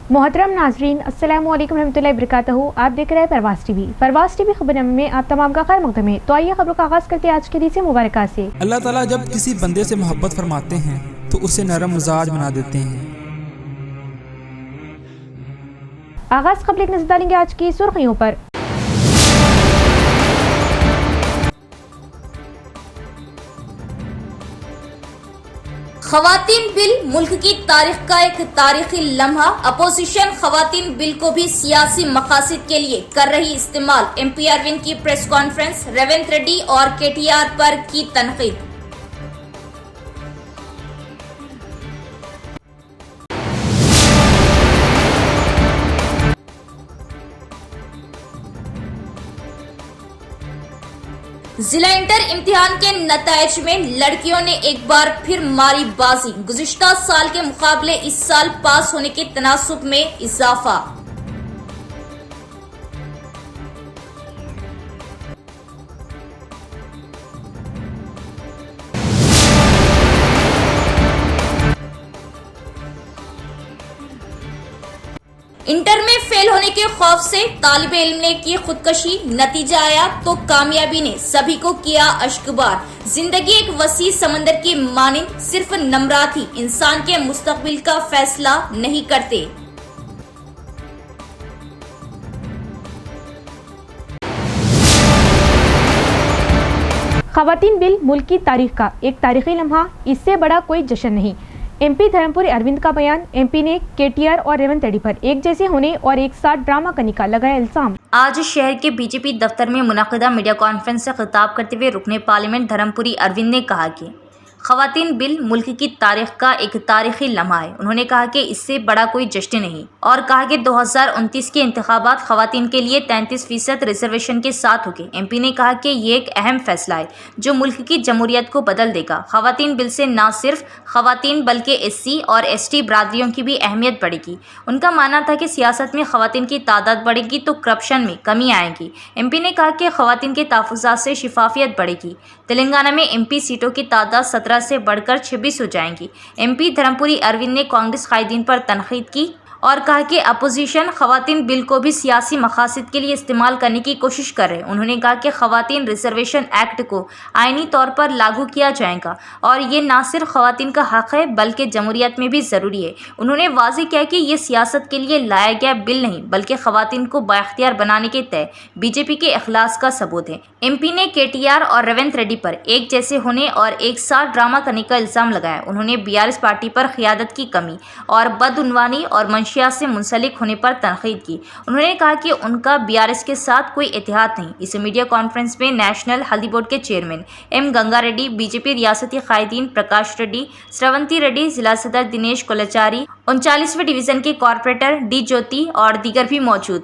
मोहतरम नाजरीन, अस्सलाम वालेकुम रहमतुल्लाहि वबरकातुहू। आप देख रहे हैं परवास टीवी। परवास टीवी खबरनामे में आप तमाम का खैर मकदम है। तो आइए खबरों का आगाज करते हैं आज के दिन से मुबारक से। अल्लाह ताला जब किसी बंदे से मोहब्बत फरमाते हैं तो उसे नरम मिजाज बना देते हैं। आगाज खबर एक नजर डालेंगे आज की सुर्खियों पर। खवातीन बिल मुल्क की तारीख का एक तारीखी लम्हा। अपोजिशन खवातीन बिल को भी सियासी मकासद के लिए कर रही इस्तेमाल। MP अरविंद की प्रेस कॉन्फ्रेंस। रेवंत रेड्डी और KTR पर की तनकीद। जिला इंटर इम्तिहान के नतायज में लड़कियों ने एक बार फिर मारी बाजी। गुज़िश्ता साल के मुकाबले इस साल पास होने के तनासुब में इजाफा। इंटर में फेल होने के खौफ से तालिबे इल्म ने की खुदकशी। नतीजा आया तो कामयाबी ने सभी को किया अश्कबार। जिंदगी एक वसी समंदर की मानिंद, सिर्फ नम्रात ही इंसान के मुस्तकबिल का फैसला नहीं करते। खवातीन बिल मुल्क की तारीख का एक तारीखी लम्हा, इससे बड़ा कोई जश्न नहीं। MP धर्मपुरी अरविंद का बयान। MP ने KTR और रेवंत रेड्डी पर एक जैसे होने और एक साथ ड्रामा करने का लगाया इल्जाम। आज शहर के BJP दफ्तर में मुनक़िदा मीडिया कॉन्फ्रेंस से खिताब करते हुए रुकने पार्लियामेंट धर्मपुरी अरविंद ने कहा कि खवातीन बिल मुल्क की तारीख का एक तारीखी लम्हा है। उन्होंने कहा कि इससे बड़ा कोई जश्न नहीं और कहा कि 2029 के इंतखाबात खवातीन के लिए 33% रिजर्वेशन के साथ होंगे। MP ने कहा कि ये एक अहम फैसला है जो मुल्क की जमहूरियत को बदल देगा। खवातीन बिल से न सिर्फ खवातीन बल्कि SC और ST बरादरियों की भी अहमियत बढ़ेगी। उनका मानना था कि सियासत में खवातीन की तादाद बढ़ेगी तो करप्शन में कमी आएगी। MP ने कहा कि खवातीन के तहफ़्फ़ुज़ात से शिफाफियत बढ़ेगी। तेलंगाना में MP सीटों की तादाद 17 से बढ़कर 26 हो जाएंगी। MP धर्मपुरी अरविंद ने कांग्रेस कायदीन पर तनकीद की और कहा कि अपोजिशन खवातीन बिल को भी सियासी मकासद के लिए इस्तेमाल करने की कोशिश कर रहे हैं। उन्होंने कहा कि खवातीन रिजर्वेशन एक्ट को आईनी तौर पर लागू किया जाएगा और ये न सिर्फ खवातीन का हक है बल्कि जमहूरियत में भी ज़रूरी है। उन्होंने वाज़ेह किया कि ये सियासत के लिए लाया गया बिल नहीं बल्कि खवातीन को बाइख्तियार बनाने के तय BJP के इखलास का सबूत है। MP ने KTR और रेवंत रेड्डी पर एक जैसे होने और एक साथ ड्रामा करने का इल्ज़ाम लगाया। उन्होंने BRS पार्टी पर क़ियादत की कमी और बदउनवानी और से मुंसलिक होने पर तनकीद की। उन्होंने कहा कि उनका BRS के साथ कोई इत्तेहाद नहीं। इस मीडिया कॉन्फ्रेंस में नेशनल हल्दी बोर्ड के chairman M Ganga Reddy, BJP रियासती कायदीन प्रकाश रेड्डी, श्रवंती रेड्डी, जिला सदर दिनेश कोलाचारी, 39वें डिवीजन के कॉर्पोरेटर D ज्योति और दीगर भी मौजूद।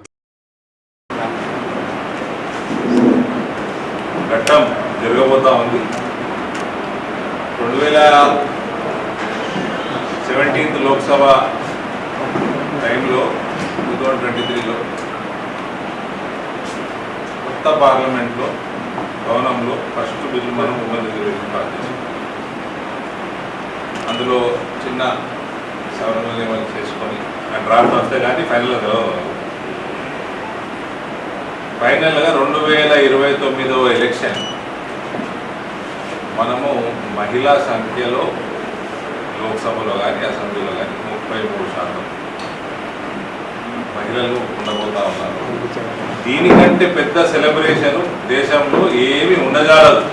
लोकसभा టైంలో 2023లో కొత్త పార్లమెంట్లో భవనంలో ఫస్ట్ బిల్లు మనం ఉమెన్ రిజర్వేషన్ పాస్ చేసాం. అందులో చిన్న సవరణలు ఏమైనా చేసుకొని డ్రాఫ్ట్ వస్తే కానీ ఫైనల్గా 2029 ఎలక్షన్ మనము మహిళా సంఖ్యలో లోక్సభలో కానీ అసెంబ్లీలో కానీ 33% మహిళలు ఉండబోతా ఉన్నారు. దీనికంటే పెద్ద సెలబ్రేషన్ దేశంలో ఏమి ఉండజాలదు.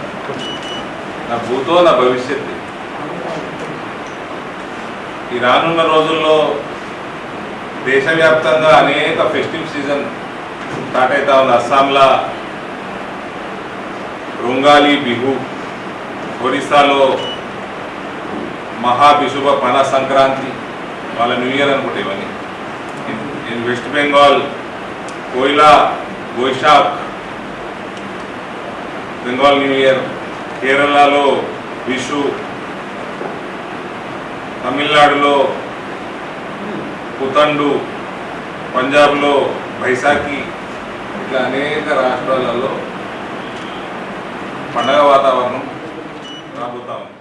నా భూతో నా భవిష్యత్తు. ఈ రానున్న రోజుల్లో దేశవ్యాప్తంగా అనేక ఫెస్టివ్ సీజన్ స్టార్ట్ అవుతా ఉంది. అస్సాంలో రొంగాలి బిహు, ఒరిస్సాలో మహాబిషువ పణ సంక్రాంతి, వాళ్ళ న్యూ ఇయర్ అనుకుంటే ఇవన్నీ. In West Bengal, Koila, Boishak, Bengal New Year, Kerala lo Vishu, Tamil Nadu lo Putandu, Punjab lo Baisakhi, ఇట్లా అనేక రాష్ట్రాలలో పండగ వాతావరణం రాబోతా ఉంది.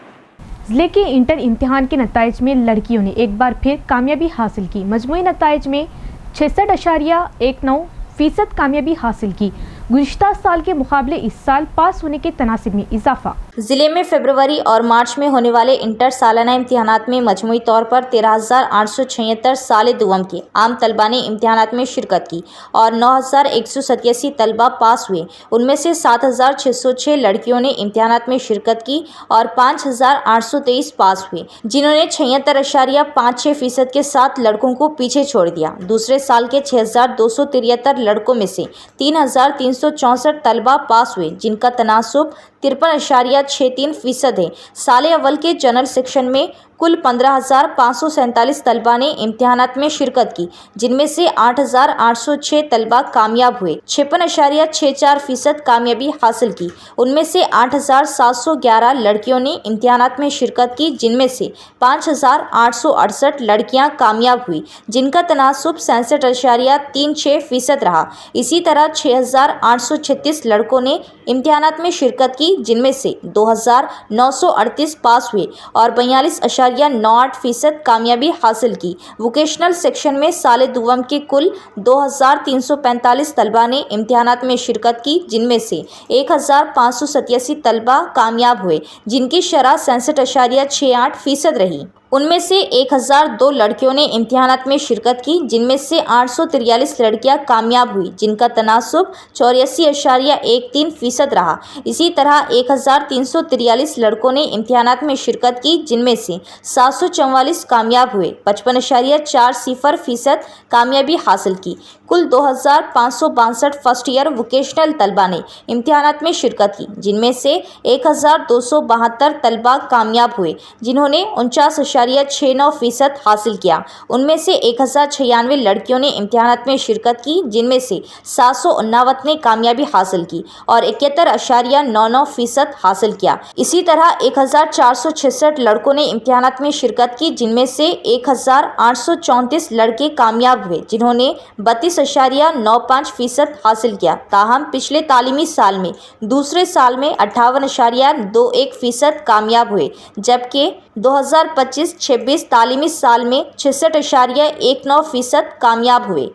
जिले के इंटर इम्तिहान के नताइज में लड़कियों ने एक बार फिर कामयाबी हासिल की। मजमूई नताइज में 66.19% कामयाबी हासिल की। गुज़िश्ता साल के मुकाबले इस साल पास होने के तनासिब में इजाफा। जिले में फरवरी और मार्च में होने वाले इंटर सालाना इम्तिहानात में मजमूई तौर पर 13,876 साले दुवम के आम तलबा ने इम्तिहानात में शिरकत की और 9,187 तलबा पास हुए। उनमें से 7,606 लड़कियों ने इम्तिहानात में शिरकत की और 5,823 पास हुए, जिन्होंने 76.56% के साथ लड़कों को पीछे छोड़ दिया। दूसरे साल के 6,273 लड़कों में से 3,364 तलबा पास हुए, जिनका तनासुब 53.63% है। साले अव्वल के जनरल सेक्शन में कुल 15,547 तलबा ने इम्तिहानात में शिरकत की, जिनमें से 8,806 तलबा कामयाब हुए। 56.64% कामयाबी हासिल की। उनमें से 8,711 लड़कियों ने इम्तिहानात में शिरकत की, जिनमें से 5,868 लड़कियां कामयाब हुई, जिनका तनासुब 67.36% रहा। इसी तरह 6,836 लड़कों ने इम्तिहानात में शिरकत की, जिनमें से 2,938 पास हुए और 42.98% कामयाबी हासिल की। वोकेशनल सेक्शन में साले दुवम के कुल 2,345 तलबा ने इम्तिहानात में शिरकत की, जिनमें से 1,587 तलबा कामयाब हुए, जिनकी शरह 67.68% रही। उनमें से 1,002 लड़कियों ने इम्तिहानात में शिरकत की, जिनमें से 843 लड़कियां कामयाब हुई, जिनका तनासुब 84.13% रहा। इसी तरह 1,343 लड़कों ने इम्तिहानात में शिरकत की, जिनमें से 744 कामयाब हुए, 55.40% कामयाबी हासिल की। कुल 2,562 फर्स्ट ईयर वोकेशनल तलबा ने इम्तिहानात में शिरकत की, जिनमें से 1,272 तलबा कामयाब हुए, जिन्होंने 49.69% हासिल किया। उनमें से 1,096 लड़कियों ने इम्तिहानात में शिरकत की, जिनमें से 759 ने कामयाबी हासिल की और 71.99% हासिल किया। इसी तरह 1,466 लड़कों ने इम्तिहानात में शिरकत की, जिनमें से 1,834 लड़के कामयाब हुए, जिन्होंने 32.95% हासिल किया। ताहम पिछले तालीमी साल में दूसरे साल में 58.21% कामयाब हुए, जबकि 2025-26 तालीमी साल में 66.19% कामयाब हुए।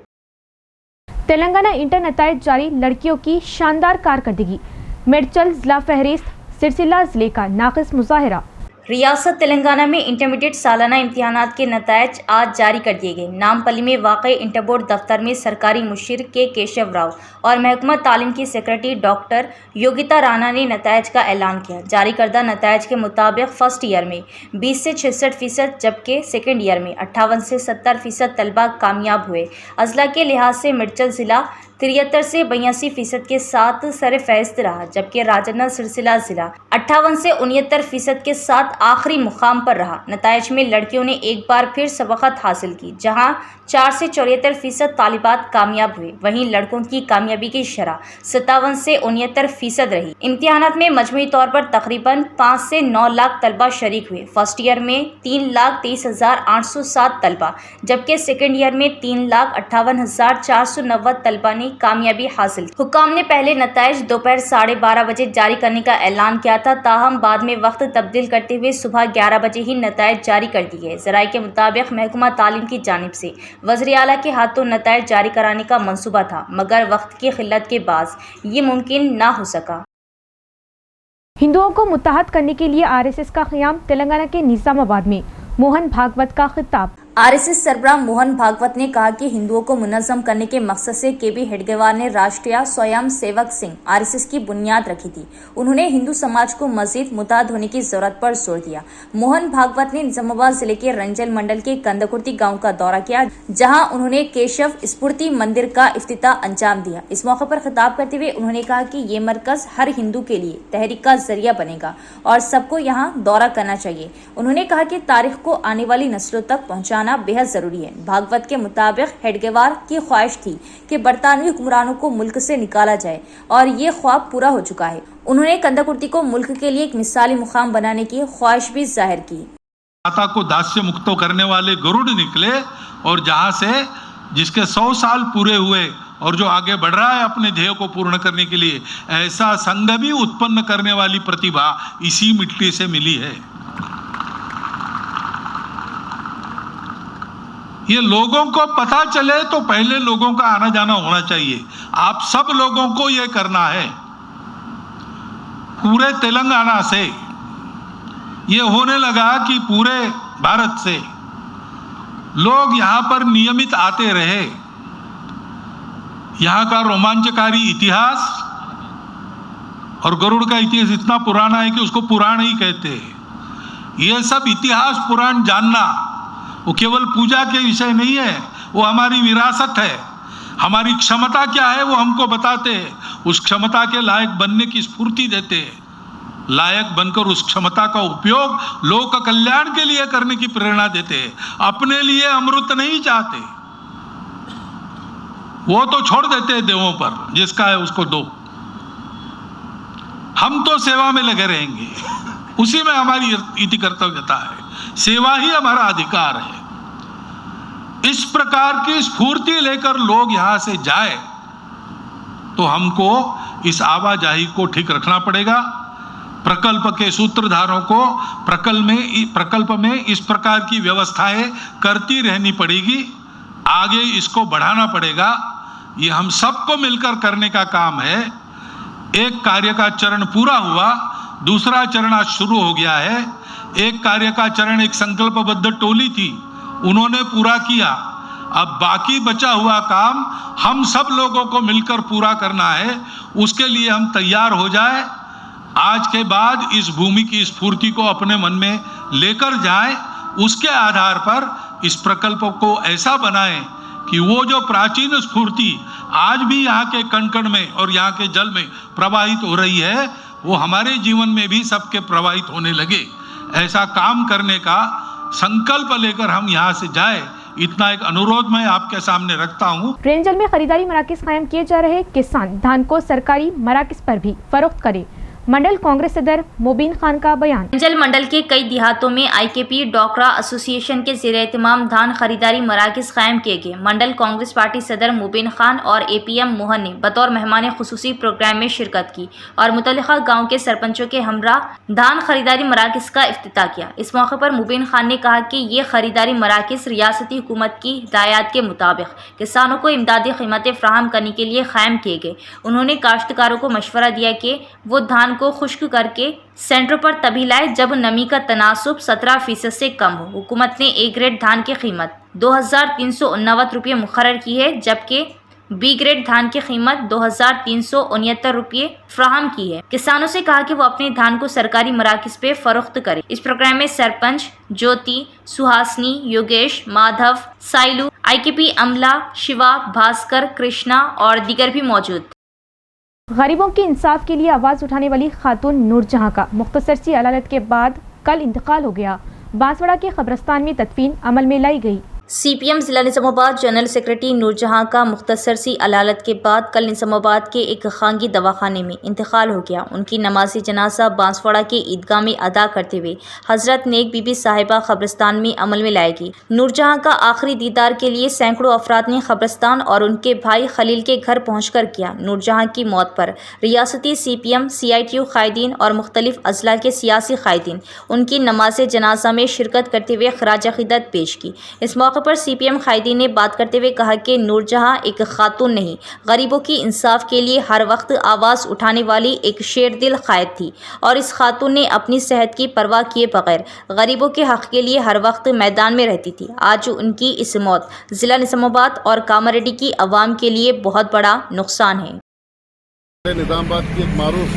तेलंगाना इंटर नताइज जारी, लड़कियों की शानदार कारकर्दगी। मेडचल जिला फहरिस्त, सिरसिला जिले का नाक़िस मुजाहिरा। रियासत तेलंगाना में इंटरमीडिएट सालाना इम्तिहानात के नतायज आज जारी कर दिए गए। नामपल्ली में वाक़ई इंटर बोर्ड दफ्तर में सरकारी मुशीर के केशव राव और महकमा तालीम की सेक्रेटरी डॉक्टर योगिता राणा ने नतायज का ऐलान किया। जारी करदा नतायज के मुताबिक फ़र्स्ट ईयर में 20 से 66%, जबकि सेकेंड ईयर में 58 से 70% तलबा कामयाब हुए। अजला के लिहाज से मेडचल ज़िला 73 से 82% के साथ सर फहरिस्त रहा, जबकि राजन्ना सिलसिला ज़िला 58 से 69% के साथ आखिरी मुकाम पर रहा। नताइज में लड़कियों ने एक बार फिर सबकत हासिल की, जहां 4 से 74% तालिबात कामयाब हुए। वहीं लड़कों की कामयाबी की शरह 57 से 69% रही। इम्तिहानात में मजमूई तौर पर तकरीबन 5 से 9 लाख तलबा शरीक हुए। फर्स्ट ईयर में 3,23,807 तलबा, जबकि सेकेंड ईयर में 3,58,490 तलबा ने कामयाबी हासिल की। हुक्काम ने पहले नताइज दोपहर 12:30 बजे जारी करने का ऐलान किया था, ताहम बाद में वक्त तब्दील करते हुए सुबह 11 बजे ही नताइज जारी कर दिए गए। ज़राए के मुताबिक महकमा तालीम की जानिब से वज़ीर आला के हाथों नताइज जारी कराने का मंसूबा था, मगर वक्त की किल्लत के बाज़ ये मुमकिन ना हो सका। हिंदुओं को मुत्तहद करने के लिए आरएसएस का क़याम। तेलंगाना के निज़ामाबाद में मोहन भागवत का खिताब। आरएसएस सरबराह मोहन भागवत ने कहा कि हिंदुओं को मुनज़्ज़म करने के मकसद से केबी हेडगेवार ने राष्ट्रीय स्वयं सेवक संघ आरएसएस की बुनियाद रखी थी। उन्होंने हिंदू समाज को मजीद मुत्तहद होने की जरूरत पर जोर दिया। मोहन भागवत ने निजामाबाद जिले के रंजल मंडल के कंदकुर्ती गांव का दौरा किया, जहां उन्होंने केशव स्फूर्ति मंदिर का इफ्तिताह अंजाम दिया। इस मौके पर खिताब करते हुए उन्होंने कहा कि ये मरकज हर हिंदू के लिए तहरीक का जरिया बनेगा और सबको यहाँ दौरा करना चाहिए। उन्होंने कहा कि तारीख को आने वाली नस्लों तक पहुँचाना बेहद जरूरी है। भागवत के मुताबिक हेडगेवार की ख्वाहिश थी कि बरतानवी हुक्मरानों को मुल्क से निकाला जाए और ये ख्वाब पूरा हो चुका है। उन्होंने कंदकुर्ती को मुल्क के लिए एक मिसाली मुकाम बनाने की ख्वाहिश भी जाहिर की। माता को दास से मुक्त करने वाले गरुड़ निकले और जहाँ से जिसके 100 साल पूरे हुए और जो आगे बढ़ रहा है अपने ध्येय को पूर्ण करने के लिए, ऐसा संघ भी उत्पन्न करने वाली प्रतिभा इसी मिट्टी से मिली है। ये लोगों को पता चले तो पहले लोगों का आना जाना होना चाहिए। आप सब लोगों को ये करना है। पूरे तेलंगाना से ये होने लगा कि पूरे भारत से लोग यहाँ पर नियमित आते रहे। यहाँ का रोमांचकारी इतिहास और गरुड़ का इतिहास इतना पुराना है कि उसको पुराण ही कहते हैं। ये सब इतिहास पुराण जानना वो केवल पूजा के विषय नहीं है, वो हमारी विरासत है। हमारी क्षमता क्या है वो हमको बताते हैं। उस क्षमता के लायक बनने की स्फूर्ति देते हैं। लायक बनकर उस क्षमता का उपयोग लोक कल्याण के लिए करने की प्रेरणा देते हैं। अपने लिए अमृत नहीं चाहते, वो तो छोड़ देते हैं देवों पर, जिसका है उसको दो। हम तो सेवा में लगे रहेंगे, उसी में हमारी इति कर्तव्यता है। सेवा ही हमारा अधिकार है। इस प्रकार की स्फूर्ति लेकर लोग यहां से जाए तो हमको इस आवाजाही को ठीक रखना पड़ेगा। प्रकल्प के सूत्रधारों को प्रकल्प में इस प्रकार की व्यवस्थाएं करती रहनी पड़ेगी। आगे इसको बढ़ाना पड़ेगा। ये हम सबको मिलकर करने का काम है। एक कार्य का चरण पूरा हुआ, दूसरा चरण आज शुरू हो गया है। एक कार्य का चरण एक संकल्पबद्ध टोली थी, उन्होंने पूरा किया। अब बाकी बचा हुआ काम हम सब लोगों को मिलकर पूरा करना है। उसके लिए हम तैयार हो जाए। आज के बाद इस भूमि की स्फूर्ति को अपने मन में लेकर जाएं। उसके आधार पर इस प्रकल्प को ऐसा बनाएं कि वो जो प्राचीन स्फूर्ति आज भी यहाँ के कण कण में और यहाँ के जल में प्रवाहित हो रही है, वो हमारे जीवन में भी सबके प्रवाहित होने लगे। ऐसा काम करने का संकल्प लेकर हम यहाँ से जाए, इतना एक अनुरोध मैं आपके सामने रखता हूँ। रेंजल में खरीदारी मराकज कायम किए जा रहे किसान धान को सरकारी मराकज पर भी फरोख्त करें। मंडल कांग्रेस सदर मुबीन खान का बयान। रेंजल मंडल के कई देहातों में आईकेपी डोकरा एसोसिएशन के ज़ेर एहतमाम धान खरीदारी मराकज कायम किए गए। मंडल कांग्रेस पार्टी सदर मुबीन खान और एपीएम मोहन ने बतौर मेहमान खुसूसी प्रोग्राम में शिरकत की और मुतल्लिका गाँव के सरपंचों के हमरा धान खरीदारी मराकज का इफ्तिताह किया। इस मौके पर मुबीन खान ने कहा कि ये खरीदारी मराकज रियासती हुकूमत की हिदायत के मुताबिक किसानों को इमदादी कीमतें फ्राहम करने के लिए कायम किए गए। उन्होंने काश्तकारों को मशवरा दिया कि वो धान को खुश्क करके सेंटर पर तभी लाए जब नमी का तनासुब 17% से कम हो। हुकूमत ने ए ग्रेड धान की कीमत 2359 रुपये मुकर्रर की है, जबकि बी ग्रेड धान की कीमत 2369 रुपये फ्राहम की है। किसानों से कहा कि वो अपने धान को सरकारी मराकज पे फरोख्त करें। इस प्रोग्राम में सरपंच ज्योति, सुहासनी, योगेश, माधव, साइलू, आईकेपी अमला, शिवा, भास्कर, कृष्णा और दीगर भी मौजूद। गरीबों के इंसाफ के लिए आवाज़ उठाने वाली खातून नूरजहां का मुख्तसर सी अदालत के बाद कल इंतकाल हो गया। बांसवाड़ा के कब्रस्तान में तदफीन अमल में लाई गई। सीपीएम जिला निज़ामाबाद जनरल सेक्रेटरी नूरजहां का मुख्तसर सी अदालत के बाद कल निज़ामाबाद के एक खांगी दवाखाने में इंतकाल हो गया। उनकी नमाज़ी जनाजा बांसवाड़ा के ईदगाह में अदा करते हुए हज़रत नेक बीबी साहिबा कब्रस्तान में अमल में लाएगी। नूरजहां का आखिरी दीदार के लिए सैकड़ों अफराद ने कब्रस्तान और उनके भाई खलील के घर पहुँच कर किया। नूरजहां की मौत पर रियासती CPM, CITU कायदीन और मुख्तलिफ अजला के सियासी कायदीन उनकी नमाज जनाजा में शिरकत करते हुए खराज अक़ीदत पेश की। इस मौके पर CPM कायदीन ने बात करते हुए कहा कि नूरजहां एक खातून नहीं, गरीबों की इंसाफ के लिए हर वक्त आवाज़ उठाने वाली एक शेर दिल कायद थी और इस खातून ने अपनी सेहत की परवाह किए बगैर गरीबों के हक़ के लिए हर वक्त मैदान में रहती थी। आज उनकी इस मौत ज़िला निज़ामाबाद और कामारेड्डी की आवाम के लिए बहुत बड़ा नुकसान है। निज़ामाबाद की एक मारूफ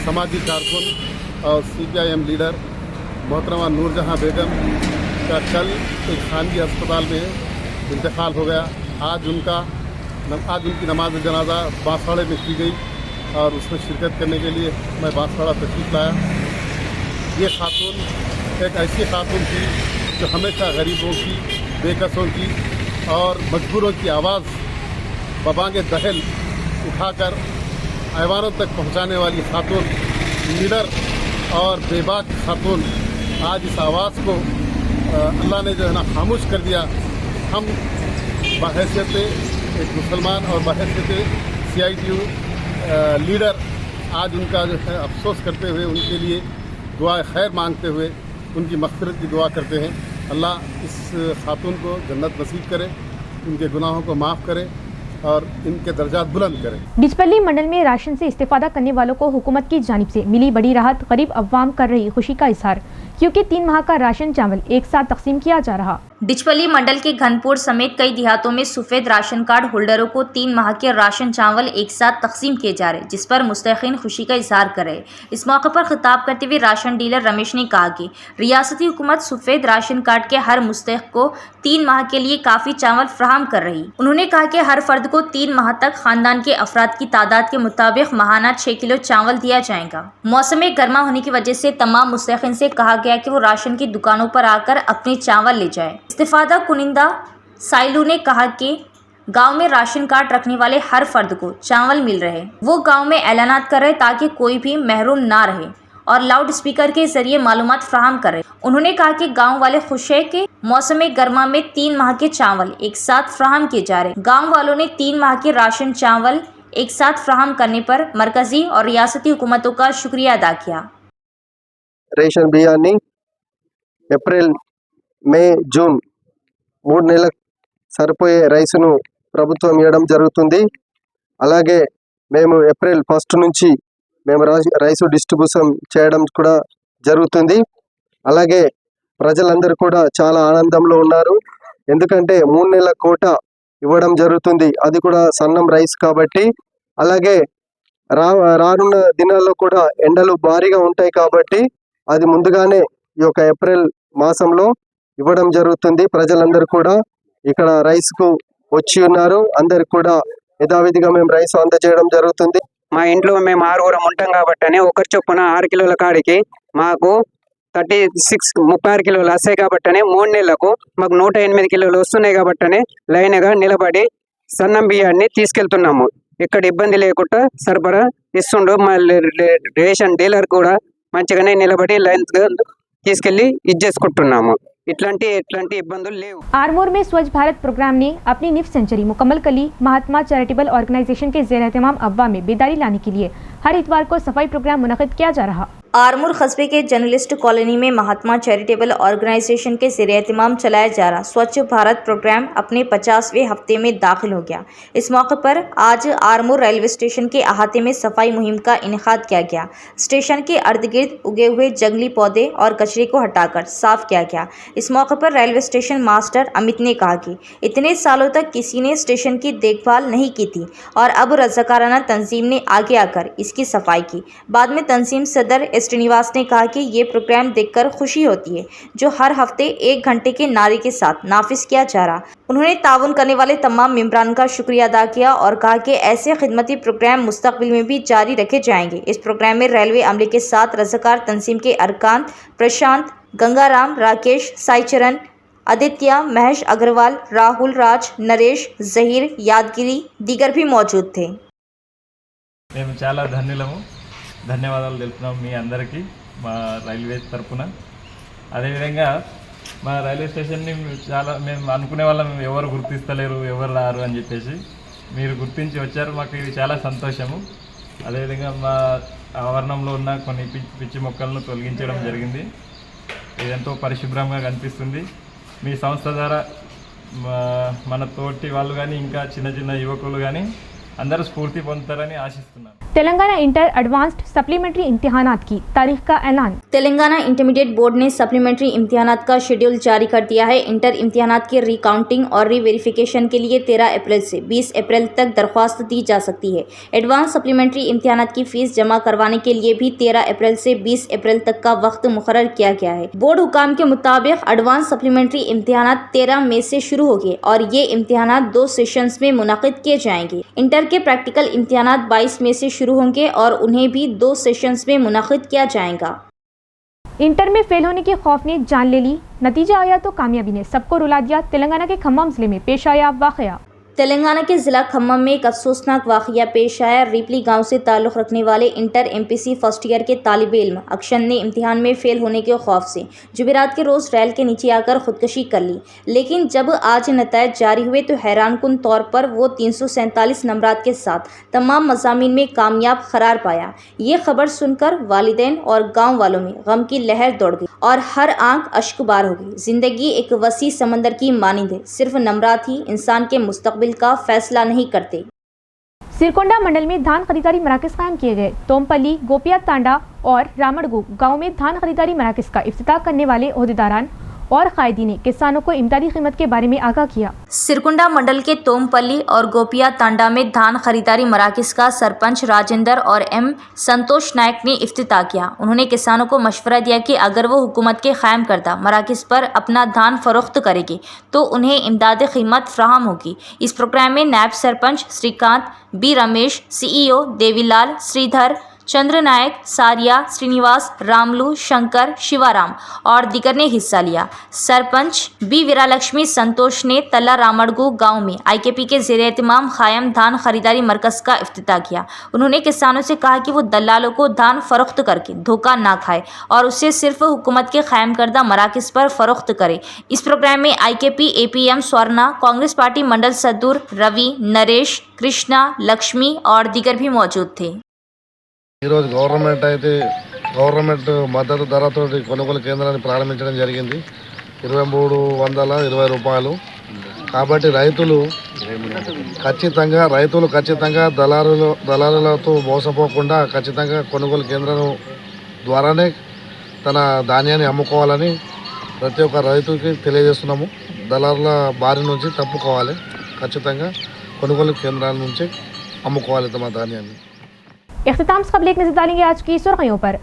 समाजी कारकुन और CPIM लीडर मोहतरमा नूरजहां बेगम का कल एक खानगी अस्पताल में इंतकाल हो गया। आज उनकी नमाज जनाजा बांसवाड़े में की गई और उसमें शिरकत करने के लिए मैं बांसवाड़ा तशरीफ़ लाया। ये खातून एक ऐसी खातून थी जो हमेशा गरीबों की, बेकसों की और मजबूरों की आवाज़ बबांगे दहल उठाकर ऐवानों तक पहुंचाने वाली खातून, लीडर और बेबाक खातून। आज इस आवाज़ को अल्लाह ने जो है ना खामोश कर दिया। हम बहैसियत एक मुसलमान और बहैसियत CITU लीडर आज उनका जो है अफसोस करते हुए उनके लिए दुआ खैर मांगते हुए उनकी मग़फ़िरत की दुआ करते हैं। अल्लाह इस खातून को जन्नत नसीब करे, इनके गुनाहों को माफ़ करे और इनके दर्जात बुलंद करे। डिचपल्ली मंडल में राशन से इस्तेफादा करने वालों को हुकूमत की जानिब से मिली बड़ी राहत, गरीब अवाम कर रही खुशी का इजहार, क्योंकि 3 माह का राशन चावल एक साथ तकसीम किया जा रहा। डिचपल्ली मंडल के घनपुर समेत कई देहातों में सफेद राशन कार्ड होल्डरों को 3 माह के राशन चावल एक साथ तकसीम किए जा रहे, जिस पर मुस्तहिकीन खुशी का इजहार कर रहे। इस मौके पर खिताब करते हुए राशन डीलर रमेश ने कहा कि रियासती हुकूमत सफेद राशन कार्ड के हर मुस्तहिक को 3 माह के लिए काफ़ी चावल फराहम कर रही। उन्होंने कहा कि हर फर्द को 3 माह तक खानदान के अफराद की तादाद के मुताबिक माहाना 6 किलो चावल दिया जाएगा। मौसम गर्मा होने की वजह से तमाम मुस्तहिकीन से कहा गया कि वो राशन की दुकानों पर आकर अपने चावल ले जाए। इस्तिफादा कुनिंदा साइलू ने कहा कि गांव में राशन कार्ड रखने वाले हर फर्द को चावल मिल रहे, वो गांव में ऐलानात कर रहे ताकि कोई भी महरूम ना रहे और लाउड स्पीकर के जरिए मालूमात फराहम कर रहे। उन्होंने कहा कि गांव वाले खुश है कि मौसम गर्मा में 3 माह के चावल एक साथ फराहम किए जा रहे। गाँव वालों ने 3 माह के राशन चावल एक साथ फराहम करने पर मरकजी और रियासती हुकूमतों का शुक्रिया अदा किया। రేషన్ బియ్యాన్ని ఏప్రిల్ మే జూన్ 3 నెలలకు సరిపోయే రైసును ప్రభుత్వం ఇవ్వడం జరుగుతుంది. అలాగే మేము ఏప్రిల్ 1 నుంచి మేము రైసు డిస్ట్రిబ్యూషన్ చేయడం కూడా జరుగుతుంది. అలాగే ప్రజలందరూ కూడా చాలా ఆనందంలో ఉన్నారు. ఎందుకంటే 3 నెలల కోట ఇవ్వడం జరుగుతుంది, అది కూడా సన్నం రైస్ కాబట్టి. అలాగే రానున్న దినాల్లో కూడా ఎండలు భారీగా ఉంటాయి కాబట్టి అది ముందుగానే ఈ యొక్క ఏప్రిల్ మాసంలో ఇవ్వడం జరుగుతుంది. ప్రజలందరూ కూడా ఇక్కడ రైస్కు వచ్చి ఉన్నారు. అందరికి కూడా యథావిధిగా మేము రైస్ అందజేయడం జరుగుతుంది. మా ఇంట్లో మేము 6 ఉంటాం కాబట్టి ఒకరి చొప్పున 6 కిలోల కాడికి మాకు 36 కిలోలు వస్తాయి కాబట్టి 3 నెలలకు మాకు 108 కిలోలు వస్తున్నాయి కాబట్టి లైన్గా నిలబడి సన్నం బియ్యాన్ని తీసుకెళ్తున్నాము. ఇక్కడ ఇబ్బంది లేకుండా సరఫరా ఇస్తుండు. మా రేషన్ డీలర్ కూడా మంచిగానే నిలబడి లైన్ తీసుకెళ్లి ఇచ్చేసుకుంటున్నాము. इतलांटी इब्बंदुलु लेवु। आरमोर में स्वच्छ भारत प्रोग्राम ने अपनी निफ सेंचुरी मुकम्मल कर ली। महात्मा चैरिटेबल ऑर्गेनाइजेशन के ज़ेर एहतमाम अव्वा में बेदारी लाने के लिए हर इतवार को सफाई प्रोग्राम मुनक़िद किया जा रहा। आरमोर कस्बे के जर्नलिस्ट कॉलोनी में महात्मा चैरिटेबल ऑर्गेनाइजेशन के ज़ेर एहतमाम चलाया जा रहा स्वच्छ भारत प्रोग्राम अपने 50वें हफ्ते में दाखिल हो गया। इस मौके पर आज आरमोर रेलवे स्टेशन के अहाते में सफाई मुहिम का इनेकाद किया गया। स्टेशन के अर्द गिर्द उगे हुए जंगली पौधे और कचरे को हटाकर साफ किया गया। इस मौके पर रेलवे स्टेशन मास्टर अमित ने कहा कि इतने सालों तक किसी ने स्टेशन की देखभाल नहीं की थी और अब रज़ाकाराना तंजीम ने आगे आकर इसकी सफाई की। बाद में तंजीम सदर श्रीनिवास ने कहा कि ये प्रोग्राम देखकर खुशी होती है जो हर हफ्ते 1 घंटे के नारे के साथ नाफिज किया जा रहा। उन्होंने ताउन करने वाले तमाम मेंबरान का शुक्रिया अदा किया और कहा कि ऐसे खिदमती प्रोग्राम मुस्तकबिल में भी जारी रखे जाएंगे। इस प्रोग्राम में रेलवे अमले के साथ रज़ाकार तंजीम के अरकान प्रशांत, गंगाराम, राकेश, साईचरण, आदित्य, महेश अग्रवाल, राहुल राज, नरेश, जहीर, यादगिरी दीगर भी मौजूद थे। మేము చాలా ధన్యవాదాలు తెలుపుతున్నాం మీ అందరికీ మా రైల్వే తరపున। అదేవిధంగా మా రైల్వే స్టేషన్ని చాలా మేము అనుకునే వాళ్ళం ఎవరు గుర్తిస్తలేరు ఎవరు రారు అని చెప్పేసి మీరు గుర్తించి వచ్చారు, మాకు ఇది చాలా సంతోషము। అదేవిధంగా మా ఆవరణంలో ఉన్న కొన్ని పిచ్చి మొక్కలను తొలగించడం జరిగింది, ఇదంతా పరిశుభ్రంగా కనిపిస్తుంది। మీ సంస్థ ద్వారా మన తోటి వాళ్ళు కానీ ఇంకా చిన్న చిన్న యువకులు కానీ అందరూ స్ఫూర్తి పొందుతారని ఆశిస్తున్నాను। तेलंगाना इंटर एडवांस्ड सप्लीमेंट्री इम्तिहानात की तारीख का ऐलान। तेलंगाना इंटरमीडिएट बोर्ड ने सप्लीमेंट्री इम्तिहानात का शेड्यूल जारी कर दिया है। इंटर इम्तिहानात की रिकाउंटिंग और रीवेरिफिकेशन के लिए 13 अप्रैल से 20 अप्रैल तक दरख्वास्त दी जा सकती है। एडवांस सप्लीमेंट्री इम्तिहानात की फीस जमा करवाने के लिए भी 13 अप्रैल से 20 अप्रैल तक का वक्त मुकर्रर किया गया है। बोर्ड हुकाम के मुताबिक एडवांस सप्लीमेंट्री इम्तिहानात 13 मई से शुरू होंगे और ये इम्तिहानात 2 सेशंस में मुनक़िद किए जाएंगे। इंटर के प्रैक्टिकल इम्तिहानात 22 मई से शुरू होंगे और उन्हें भी 2 सेशंस में मुनक़िद किया जाएगा। इंटर में फेल होने के खौफ ने जान ले ली, नतीजा आया तो कामयाबी ने सबको रुला दिया। तेलंगाना के खम्मम जिले में पेश आया वाक़या। तेलंगाना के ज़िला खम्मम में एक अफसोसनाक वाक़या पेश आया। रिपली गांव से ताल्लुक़ रखने वाले इंटर एमपीसी फर्स्ट ईयर के तालिब इल्म अक्षन ने इम्तिहान में फ़ेल होने के खौफ से जुमेरात के रोज़ रैल के नीचे आकर ख़ुदकुशी कर ली, लेकिन जब आज नताइज जारी हुए तो हैरानकुन तौर पर वो 347 नंबरात के साथ तमाम मज़ामीन में कामयाब करार पाया। ये खबर सुनकर वालिदैन और गाँव वालों में गम की लहर दौड़ गई और हर आंख अश्कबार हो गई। ज़िंदगी एक वसी समंदर की मानिंद है, सिर्फ नंबरात ही इंसान के मुस्तक़बिल का फैसला नहीं करते। सिरकोंडा मंडल में धान खरीदारी मराकज़ कायम किए गए। तोमपल्ली, गोपिया तांडा और रामड़गु गांव में धान खरीदारी मराकज़ का इफ्तिताह करने वाले ओहदेदारान और कायदी ने किसानों को इमदादी कीमत के बारे में आगाह किया। सिरकुंडा मंडल के तोमपल्ली और गोपिया तांडा में धान खरीदारी मराकज़ का सरपंच राजेंद्र और एम संतोष नायक ने इफ्तिताह किया। उन्होंने किसानों को मशवरा दिया कि अगर वो हुकूमत के कायम करदा मराकज़ पर अपना धान फरोख्त करेगी तो उन्हें इमदादी कीमत फ्राहम होगी। इस प्रोग्राम में नायब सरपंच श्रीकांत, बी रमेश, CEO देवीलाल, श्रीधर, चंद्र नायक, सारिया, श्रीनिवास, रामलू, शंकर, शिवाराम और दीगर ने हिस्सा लिया। सरपंच बी वीरालक्ष्मी संतोष ने तला रामड़गु गांव में IKP के ज़ेरे एहतमाम कायम धान खरीदारी मरकज़ का इफ्तिताह किया। उन्होंने किसानों से कहा कि वो दलालों को धान फरोख्त करके धोखा ना खाए और उसे सिर्फ हुकूमत के कायम करदा मराकज़ पर फरोख्त करे। इस प्रोग्राम में IKP APM Swarna, Congress party mandal सदूर रवि, नरेश, कृष्णा, लक्ष्मी और दीगर भी मौजूद थे। ఈరోజు గవర్నమెంట్ మద్దతు ధరతో కొనుగోలు కేంద్రాన్ని ప్రారంభించడం జరిగింది। 2320 రూపాయలు కాబట్టి రైతులు ఖచ్చితంగా దళారులతో మోసపోకుండా ఖచ్చితంగా కొనుగోలు కేంద్రం ద్వారానే తన ధాన్యాన్ని అమ్ముకోవాలని ప్రతి ఒక్క రైతుకి తెలియజేస్తున్నాము। దళారుల బారి నుంచి తప్పుకోవాలి, ఖచ్చితంగా కొనుగోలు కేంద్రాల నుంచి అమ్ముకోవాలి తమ ధాన్యాన్ని। इख्तिताम से कबल एक नजर डालेंगे आज की सुर्खियों पर।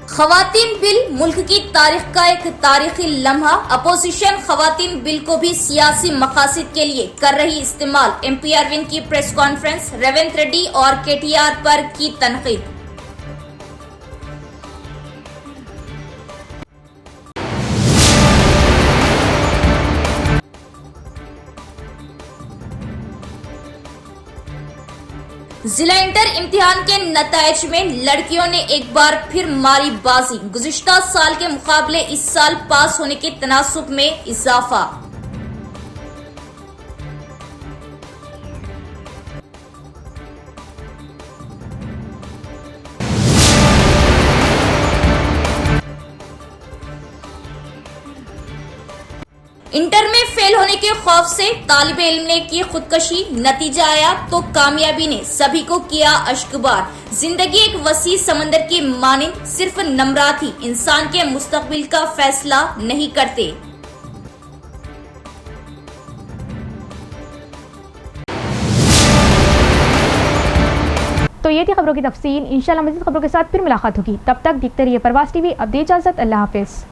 खवातीन बिल मुल्क की तारीख का एक तारीखी लम्हा। अपोजिशन खवातीन बिल को भी सियासी मकासद के लिए कर रही इस्तेमाल। MP अरविंद की प्रेस कॉन्फ्रेंस, रेवंत रेड्डी और KTR पर की तनकीद। जिला इंटर इम्तिहान के नताइज में लड़कियों ने एक बार फिर मारी बाजी। गुज़िश्ता साल के मुकाबले इस साल पास होने के तनासुब में इजाफा। इंटर में फेल होने के खौफ से तालिब इल्म ने की खुदकशी, नतीजा आया तो कामयाबी ने सभी को किया अश्कबार। जिंदगी एक वसी समंदर की मानिंद, सिर्फ नंबरात ही इंसान के मुस्तकबिल का फैसला नहीं करते। तो ये थी खबरों की तफसील। इंशाल्लाह मज़ीद खबरों के साथ फिर मुलाकात होगी। तब तक देखते रहिए प्रवास TV। अब दे इजाज़त, अल्लाह हाफिज़।